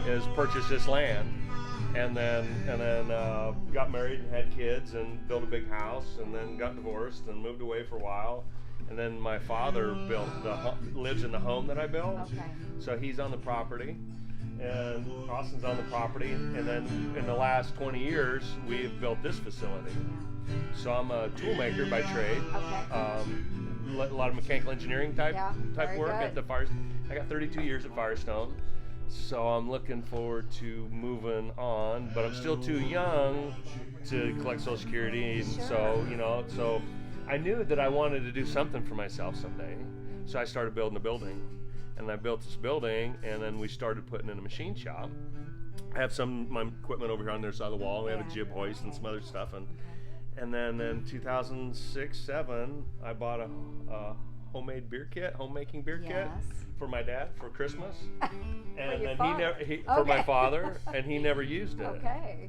is purchase this land, and then got married and had kids and built a big house, and then got divorced and moved away for a while. And then my father lives in the home that I built, so he's on the property, and Austin's on the property. And then in the last 20 years, we've built this facility. So I'm a tool maker by trade. A lot of mechanical engineering type work at the Fire. I got 32 years at Firestone, so I'm looking forward to moving on. But I'm still too young to collect Social Security, and so I knew that I wanted to do something for myself someday. So I started building a building, and I built this building, and then we started putting in a machine shop. I have some of my equipment over here on their side of the wall. We have a jib hoist and some other stuff, and then in 2006-07, I bought a homemade beer kit, homemaking beer kit for my dad for Christmas, and then for my father, and he never used it.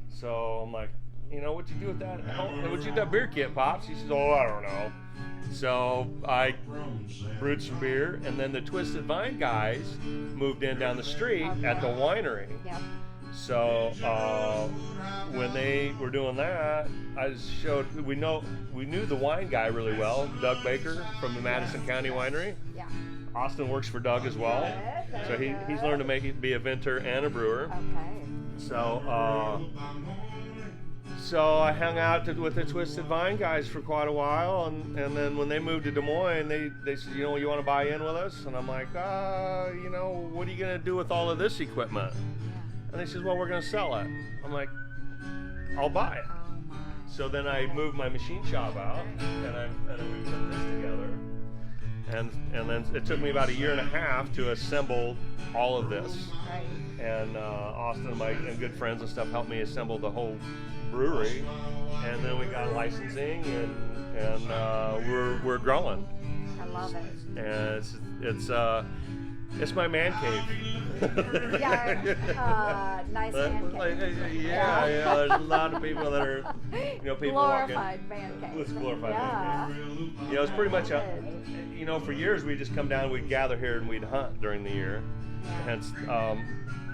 So I'm like, what'd you do with that? What'd you do with that beer kit, Pops? He says, I don't know. So I brewed some beer, and then the Twisted Vine guys moved in down the street at the winery. So when they were doing that, I just showed we knew the wine guy really well, Doug Baker from the Madison County winery. Austin works for Doug as well, so he's learned to be a vintner and a brewer. So I hung out with the Twisted Vine guys for quite a while, and then when they moved to Des Moines, they said, you want to buy in with us? And I'm like, what are you going to do with all of this equipment? And they said, well, we're going to sell it. I'm like, I'll buy it. So then I moved my machine shop out, and we put this together. And then it took me about 1.5 years to assemble all of this. And Austin and my good friends and stuff helped me assemble the whole brewery. And then we got licensing, and we're growing. I love it. And it's my man cave. Nice man cave. There's a lot of people that are, people glorified walking. Man cave. It's glorified man cave. It's pretty much for years we'd just come down, we'd gather here and we'd hunt during the year. Hence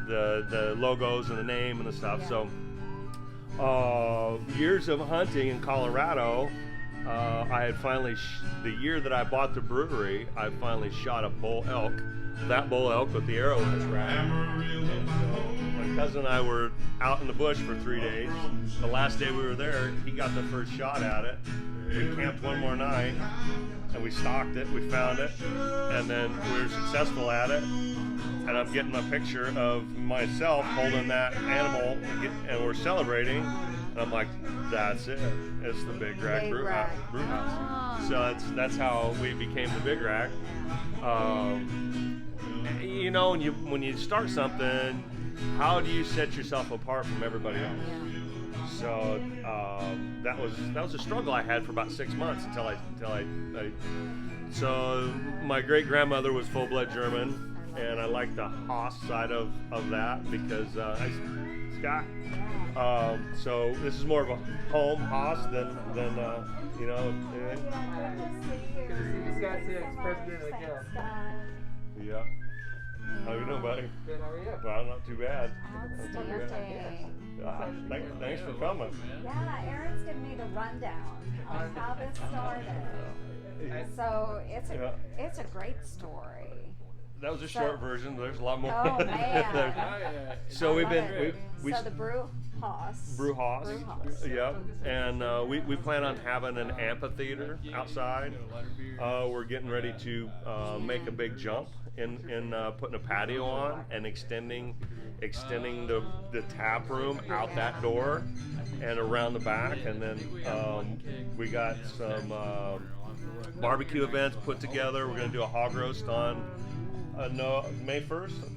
the logos and the name and the stuff. So years of hunting in Colorado. I had finally, the year that I bought the brewery, I finally shot a bull elk. That bull elk with the arrow in its rack. And so my cousin and I were out in the bush for 3 days. The last day we were there, he got the first shot at it. We camped one more night, and we stalked it, we found it, and then we were successful at it. And I'm getting a picture of myself holding that animal, and we're celebrating. And I'm like, that's it. It's the Big Rack Brew Haus. So that's how we became the Big Rack. When you start something, how do you set yourself apart from everybody else? So that was a struggle I had for about 6 months until I so my great grandmother was full-blood German, and I like the Haus side of that because Scott. So this is more of a home Haus than Scott's the ex-president of the council. Yeah. How you doing, buddy? Good, how are you? Well, not too bad. Outstanding. Thanks for coming. Yeah, Aaron's giving me the rundown on how this started. So it's a great story. That was a short version. There's a lot more. Oh man! So we've been so the Brew Haus. Brew Haus. Yep. And we plan on having an amphitheater outside. We're getting ready to make a big jump in putting a patio on and extending the tap room out that door and around the back, and then we got some barbecue events put together. We're going to do a hog roast on May 1st,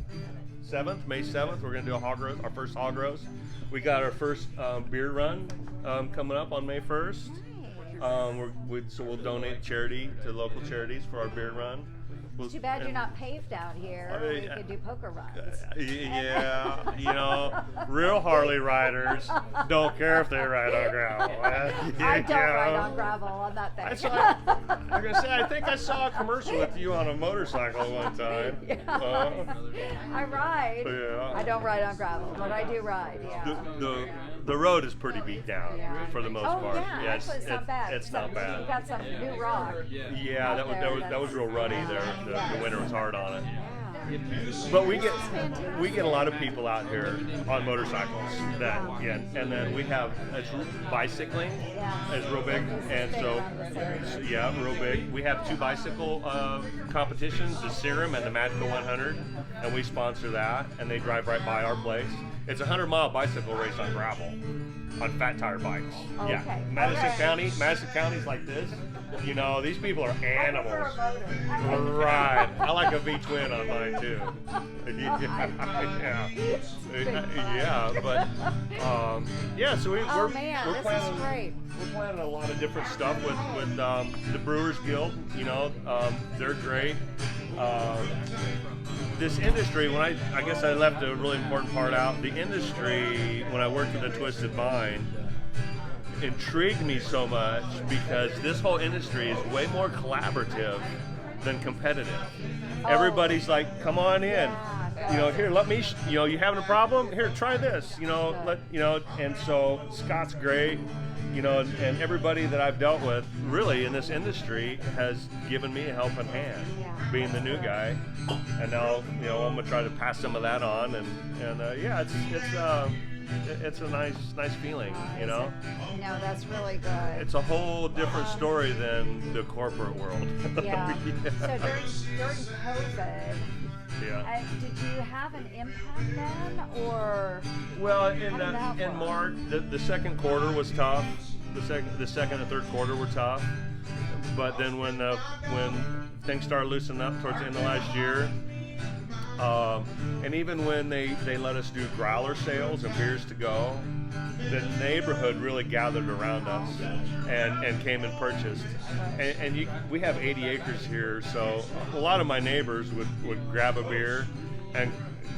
7th, May 7th. We're going to do a hog roast, our first hog roast. We got our first beer run coming up on May 1st. So we'll donate charity to local charities for our beer run. Too bad you're not paved out here. We could do poker runs. Yeah, real Harley riders don't care if they ride on gravel. I don't ride on gravel on that thing. I'm gonna say, I think I saw a commercial with you on a motorcycle one time. I ride. Yeah. I don't ride on gravel, but I do ride. Yeah. The road is pretty beat down for the most part. Yeah, actually, it's not bad. It's not bad. You got some new rock. Yeah, that was real ruddy there. The winter was hard on it. Yeah. But we get a lot of people out here on motorcycles and then we have bicycling is real big, and so real big. We have 2 bicycle competitions, the Serum and the Magical 100, and we sponsor that, and they drive right by our place. It's a 100-mile bicycle race on gravel, on fat tire bikes. Okay. Yeah, Madison County's like this. You know, these people are animals. Right. I like a V-twin on mine too. So we're this planning. is great. We're planning a lot of different stuff with the Brewers Guild. You know, they're great. This industry, I guess I left a really important part out. The industry, when I worked at the Twisted Mind, intrigued me so much because this whole industry is way more collaborative than competitive. Everybody's like, come on in. You know, here, let me, you having a problem? Here, try this. And so Scott's great. And everybody that I've dealt with really in this industry has given me a helping hand, being the new guy. And now, I'm gonna try to pass some of that on, it's a nice feeling, No, that's really good. It's a whole different story than the corporate world. Yeah. So during COVID, did you have an impact then, or? Well, in March, the second quarter was tough. The second and third quarter were tough, but then when things started loosening up towards the end of last year, and even when they let us do growler sales and beers to go, the neighborhood really gathered around us and came and purchased. And we have 80 acres here, so a lot of my neighbors would grab a beer and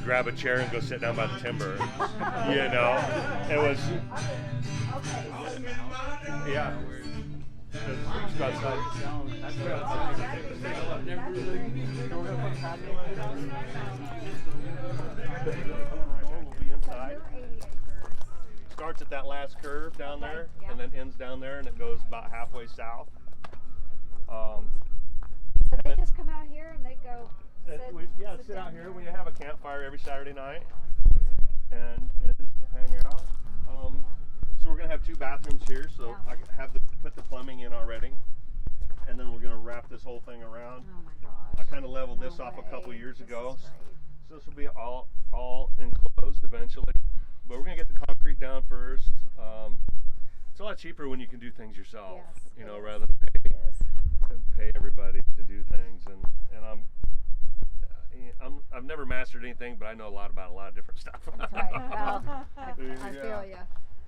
grab a chair and go sit down by the timber. It was, yeah. Let's go outside. We'll be inside. Starts at that last curve down there, and then ends down there, and it goes about halfway south. So they just come out here and they go sit out here. We have a campfire every Saturday night, and just hang out. So we're gonna have 2 bathrooms here, so I have put the plumbing in already, and then we're gonna wrap this whole thing around. Oh my gosh! I kind of leveled this off a couple years ago, so this will be all enclosed eventually. But we're gonna get the concrete down first. It's a lot cheaper when you can do things yourself, rather than pay everybody to do things. And I've never mastered anything, but I know a lot about a lot of different stuff. That's right. Well, I feel you.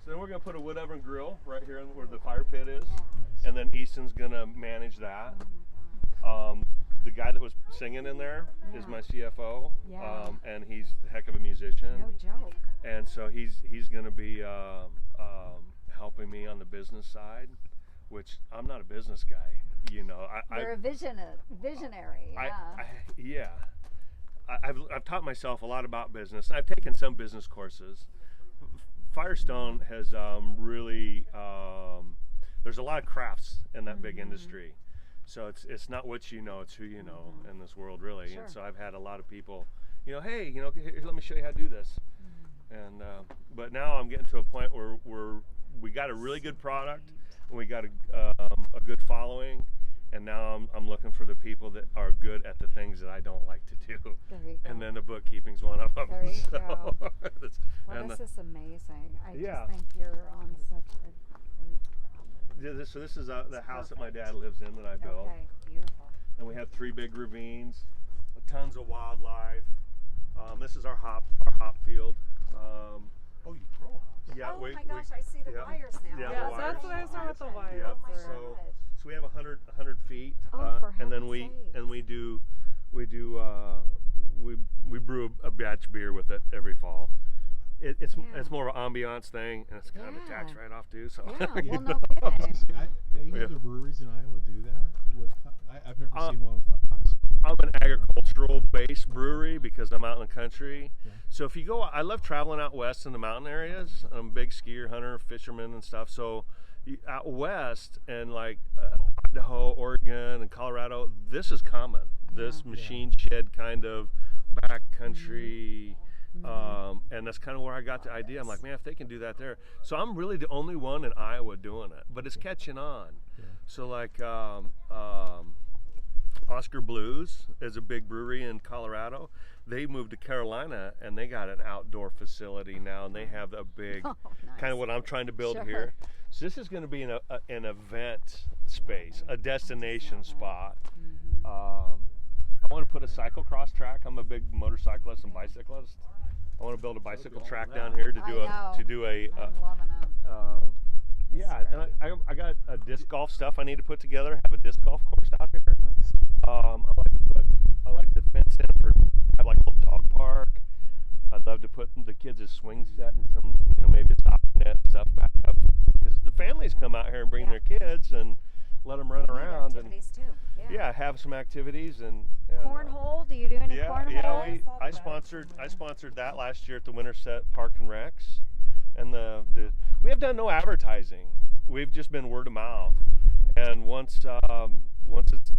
So then we're going to put a wood oven grill right here where the fire pit is, and then Easton's going to manage that. The guy that was singing in there is my CFO, and he's a heck of a musician. No joke. And so he's going to be helping me on the business side, which I'm not a business guy. You're a visionary. Yeah. I've taught myself a lot about business. I've taken some business courses. Firestone has really there's a lot of crafts in that big industry, so it's not what you know, it's who you know in this world, really. And so I've had a lot of people, hey, here, let me show you how to do this. And but now I'm getting to a point where we got a really good product, and we got a good following. And now I'm looking for the people that are good at the things that I don't like to do. There you go. And then the bookkeeping's one of them. There you go. Well, this is amazing. I just think you're on such a great So this is the house that my dad lives in that I built. Okay, beautiful. And we have 3 big ravines, tons of wildlife. This is our hop field. You grow hops. Yeah, my gosh, I see the wires now. Yeah, that's what I saw with the wires. Yep. Oh my gosh. So we have 100 feet, for and then heaven's we brew a batch beer with it every fall, it's more of an ambiance thing, and it's kind of a tax write-off too. So yeah, well, you no know. kidding. Any other breweries in Iowa do that? I've never seen one with hops. I'm an agricultural-based brewery because I'm out in the country. Yeah. So if you go, I love traveling out west in the mountain areas. I'm a big skier, hunter, fisherman, and stuff. So out west and like Idaho, Oregon, and Colorado, this is common. This machine shed kind of backcountry. And that's kind of where I got the idea. I'm like, man, if they can do that there. So I'm really the only one in Iowa doing it, but it's catching on. Yeah. So like Oscar Blues is a big brewery in Colorado. They moved to Carolina and they got an outdoor facility now, and they have a big Nice. kind of what I'm trying to build Sure. here. So this is going to be an event space, a destination spot. I want to put a cyclocross track. I'm a big motorcyclist and bicyclist. I want to build a bicycle track down here to do I'm loving it. yeah, and I got a disc golf stuff I need to put together. Have a disc golf course out here. I like to fence in for have like a little dog park. I'd love to put the kids a swing set and some, maybe a soccer net stuff back up, because the families come out here and bring their kids and let them run around and Activities too. Yeah. have some activities and Cornhole? Do you do any cornhole? I sponsored that last year at the Winterset Park and Recs, and we have done no advertising. We've just been word of mouth, and once it's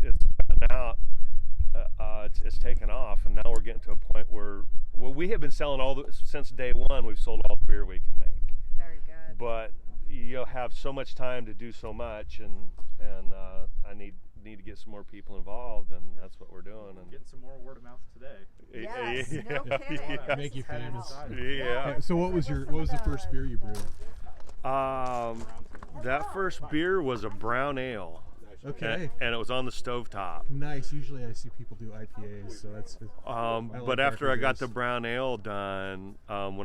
gotten out, it's taken off, and now we're getting to a point where we have been selling since day one. We've sold all the beer we can make. Very good. But you'll have so much time to do so much, and I need to get some more people involved, and that's what we're doing. And Getting some more word of mouth today. Yes, no kidding. Make you famous. Yeah. So what was the first beer you brewed? That first beer was a brown ale. Okay. And it was on the stovetop. Nice. Usually I see people do IPAs, so that's. But after I got the brown ale done, after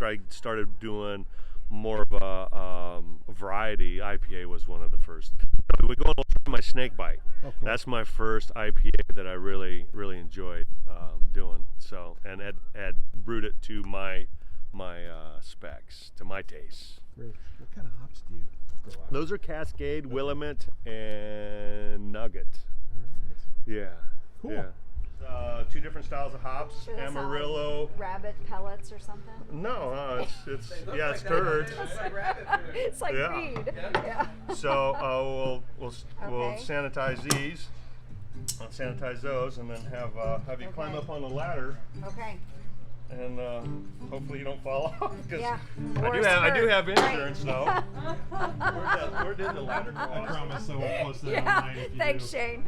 I started doing more of a variety, IPA was one of the first. So we go and we'll try my snake bite. Oh, cool. That's my first IPA that I really enjoyed doing. So, and had brewed it to my specs, to my taste. Great. What kind of hops do you grow out? Those are Cascade, Willamette, and Nugget. All right. Yeah. Cool. Yeah. Two different styles of hops, Sure, that's not Amarillo. like rabbit pellets or something? No, it's curds. It's like feed. Yeah. So we'll Okay. sanitize these. I'll sanitize those, and then have you climb up on the ladder, Okay. and hopefully you don't fall off. 'Cause Yeah. I do have Right. insurance though. Where did the ladder go? I promise I won't post that Yeah. online if you Thanks, do. Shane.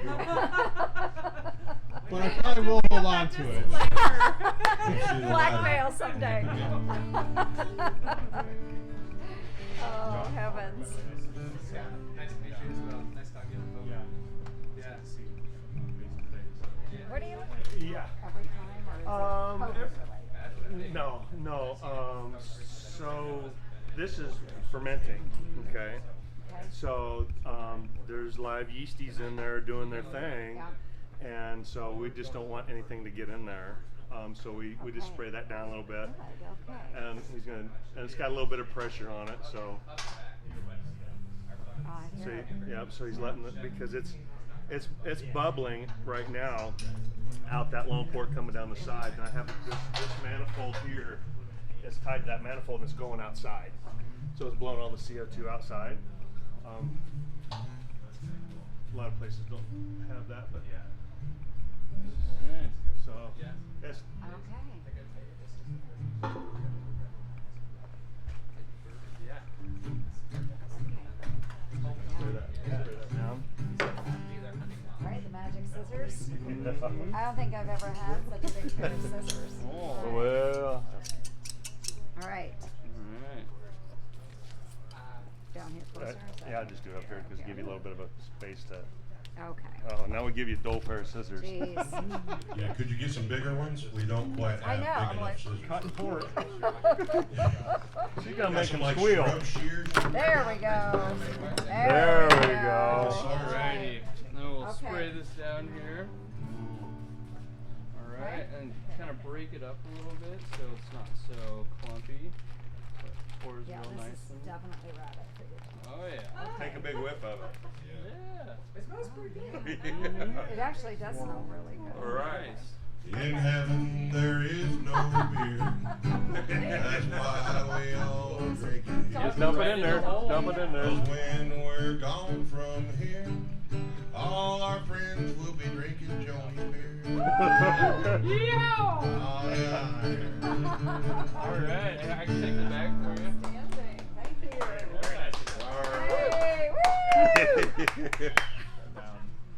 But I probably will hold on to it. Blackmail someday. Oh, heavens. Nice to meet you as well. Nice talking to you. Yeah. What do you Yeah. every time? Or is it No. So this is fermenting. Okay. Okay. So there's live yeasties in there doing their thing, Yeah. and so we just don't want anything to get in there. So we just Okay. spray that down a little bit, Good, okay. and it's got a little bit of pressure on it. So I hear it. so he's letting it, because it's bubbling right now out that long port coming down the side, and I have this manifold here. It's tied to that manifold, and it's going outside. So it's blowing all the CO2 outside. A lot of places don't have that, but yeah. So it's spray that down. Right, the magic scissors. I don't think I've ever had such a big pair of scissors. Well, All right. Down here closer. is that- yeah, I just do it up here because give you a little bit of a space to. Okay. Oh, now we give you a dull pair of scissors. Jeez. Yeah, could you get some bigger ones? We don't quite I have know, I'm big like- enough scissors. Cut and pour it. She's gonna Got make some them like squeal. scrub shears? There we go. There we go. Alrighty. Now we'll Okay. spray this down here. Alright, and kind of break it up a little bit so it's not so real this nice is and- definitely rabbit food. Oh yeah. Take a big whiff of it. Yeah. It smells pretty good. It actually does smell really good. Right. In heaven there is no beer. That's why we all drink it here. Just dump it in there. Dump it in there. 'Cause when we're gone from here, all our friends will be drinking Joni's beer. Yeah. Oh, yeah. All right. I can take the bag for you. Outstanding. Thank you. Hey,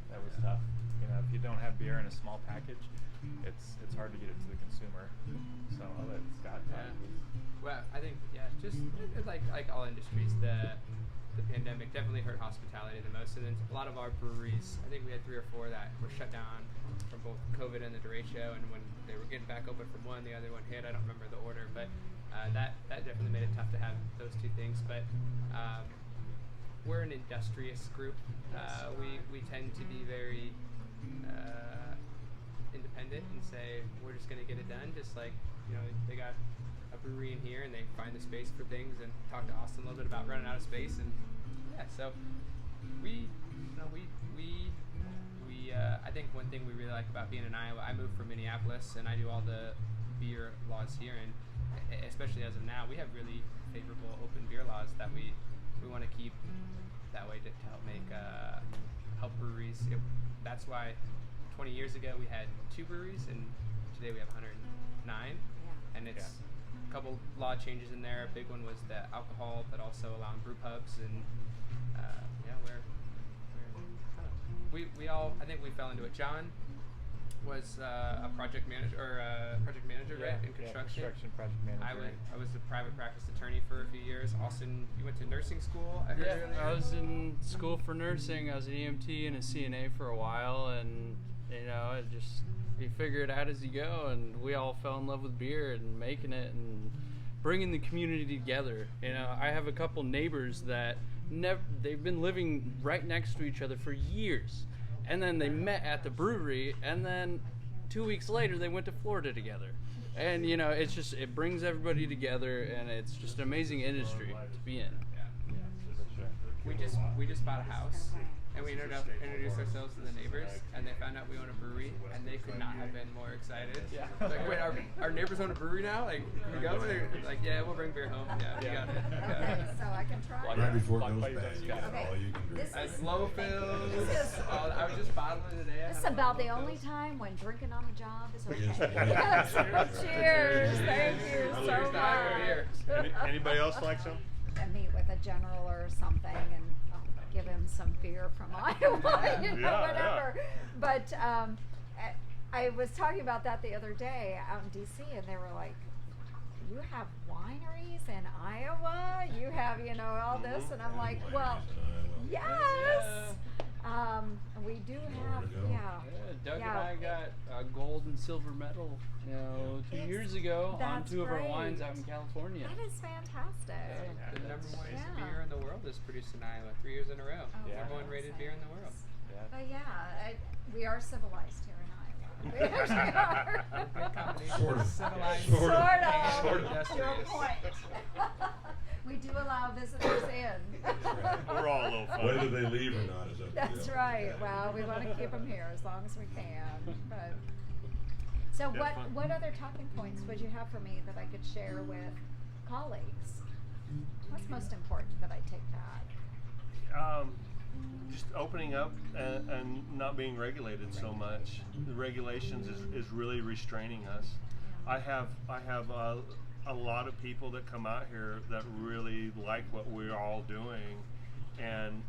That was tough. You know, if you don't have beer in a small package, it's hard to get it to the consumer. So I'll let Scott talk. Well, I think just like all industries, the pandemic definitely hurt hospitality the most, and then a lot of our breweries. I think we had 3 or 4 that were shut down from both COVID and the derecho, and when they were getting back open from one, the other one hit. I don't remember the order, but that definitely made it tough to have those 2 things. But we're an industrious group. We tend to be very independent and say we're just going to get it done. Just like they got a brewery in here and they find the space for things, and talk to Austin a little bit about running out of space, and so we I think one thing we really like about being in Iowa, I moved from Minneapolis and I do all the beer laws here, and especially as of now, we have really favorable open beer laws that we want to keep that way to help breweries. That's why 20 years ago we had 2 breweries, and today we have 109, and it's a couple law changes in there. A big one was the alcohol, but also allowing brew pubs, and I think we fell into it. John was a project manager right, in construction. Project manager. I was a private practice attorney for a few years. Austin, you went to nursing school, I heard earlier. I was in school for nursing. I was an EMT and a CNA for a while, and you figure it out as you go, and we all fell in love with beer and making it and bringing the community together. I have a couple neighbors that they've been living right next to each other for years, and then they met at the brewery, and then 2 weeks later they went to Florida together, and it brings everybody together, and it's just an amazing industry to be in. We just bought a house, and we introduced ourselves to the neighbors, and they found out we own a brewery, and they could not have been more excited. Yeah. Like, wait, our neighbors own a brewery now? Like, can we go? They're like, yeah, we'll bring beer home. Yeah, we got it. Okay, so I can try. Right before it goes bad, you got Okay. all you can drink. As low fills. I was just bottling today. This is about the only time when drinking on the job is okay. Yes. Cheers! Thank you so much. Anybody else like some? And meet with a general or something, and give him some beer from Iowa, whatever. But I was talking about that the other day out in DC, and they were like, "You have wineries in Iowa? You have, all this?" And I'm like, "Well, yes." We do have, Doug and I got a gold and silver medal, 2 years ago on That's 2 of our great. wines out in California. That is fantastic. The number one Yeah. beer in the world is produced in Iowa 3 years in a row. Oh, Number 1 rated beer in the world. But we are civilized here in Iowa. We actually are. Good combination. Sort of. Civilized. Sort of. and Your industrious. point. We do allow visitors in. We're all a little fun. Whether they leave or not is up to That's them. right. Well, we want to keep them here as long as we can. But so, what other talking points would you have for me that I could share with colleagues? What's most important that I take back? Just opening up and not being regulated so much. The regulations is really restraining us. I have a lot of people that come out here that really like what we're all doing, and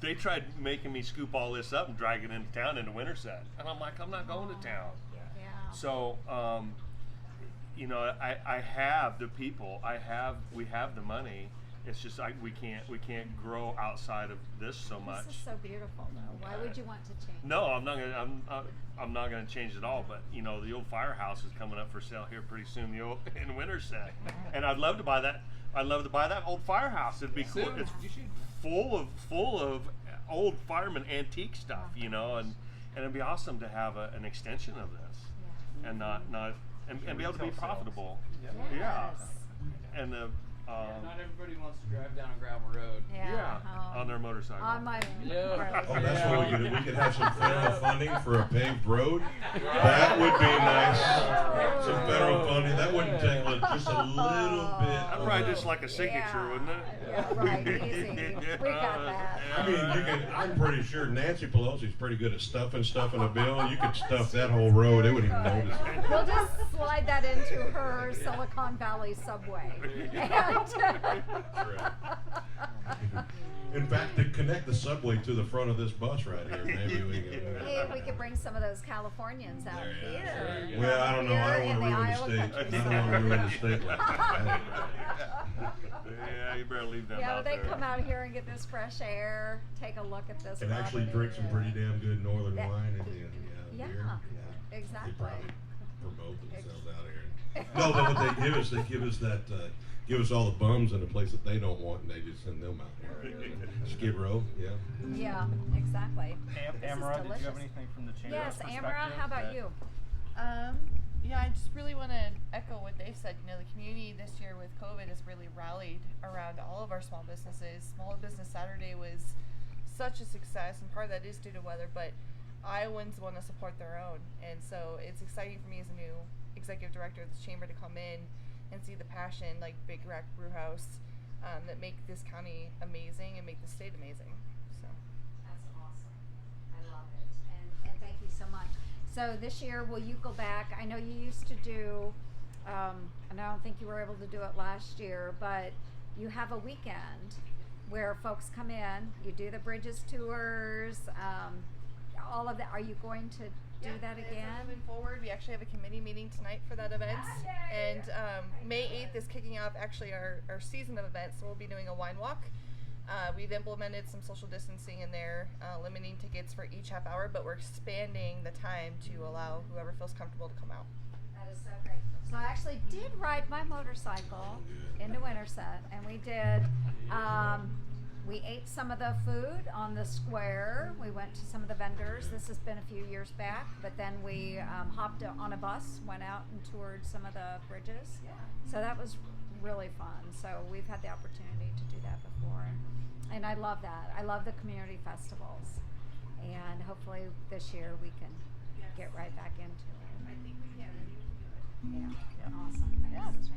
they tried making me scoop all this up and drag it into town, into Winterset, and I'm like, I'm not going to town. Yeah. So I have the people, we have the money. It's just we can't grow outside of this so much. This is so beautiful, though. Why would you want to change? No, I'm not gonna change it all. But the old firehouse is coming up for sale here pretty soon. In Winterset, and I'd love to buy that. I'd love to buy that old firehouse. It'd be cool. Soon. It's You should. full of old fireman antique stuff, and it'd be awesome to have an extension of this, and not be able to be profitable. Yes. and the not everybody wants to drive down a gravel road. on their motorcycle. On my Yeah. Oh, that's what we could have some federal funding for a paved road. That would be nice. Some federal funding. That wouldn't take just a little bit. That'd probably just like a signature, wouldn't it? Yeah, right. Easy. We got that. I mean, you can. I'm pretty sure Nancy Pelosi's pretty good at stuffing stuff in a bill. You could stuff that whole road; they wouldn't even notice it. We'll just slide that into her Silicon Valley subway. In fact, to connect the subway to the front of this bus right here, maybe we can. Hey, we could bring some of those Californians out here. Well, I don't know. I don't want to ruin the state. I don't want to ruin the state like that. Yeah, you better leave them Yeah, out they there. come out here and get this fresh air, take a look at this. And actually property drink some pretty damn good northern That- wine and beer. exactly. They probably promote themselves out here. No, but what they give us that. Give us all the bums in a place that they don't want, and they just send them out here. Skid Row, yeah. Yeah, exactly. This is Amara, did you have delicious. anything from the chamber? Yes, Amara, how about you? Yeah, I just really want to echo what they said. You know, the community this year with COVID has really rallied around all of our small businesses. Small Business Saturday was such a success, and part of that is due to weather, but Iowans want to support their own. And so it's exciting for me as a new executive director of this chamber to come in and see the passion, like Big Rack Brew Haus, that make this county amazing and make the state amazing. So That's awesome. I love it. And thank you so much. So this year, will you go back? I know you used to do, and I don't think you were able to do it last year, but you have a weekend where folks come in, you do the bridges tours, all of that. Are you going to do that again? Moving forward, we actually have a committee meeting tonight for that event, and May 8th is kicking off actually our season of events. So we'll be doing a wine walk. We've implemented some social distancing in there, limiting tickets for each half hour, but we're expanding the time to allow whoever feels comfortable to come out. That is so great. So I actually did ride my motorcycle into Winterset, and we did. We ate some of the food on the square. We went to some of the vendors. This has been a few years back, but then we hopped on a bus, went out and toured some of the bridges. So that was really fun. So we've had the opportunity to do that before, and I love that. I love the community festivals, and hopefully this year we can get right back into it. I think we can. Yeah, awesome. Thanks.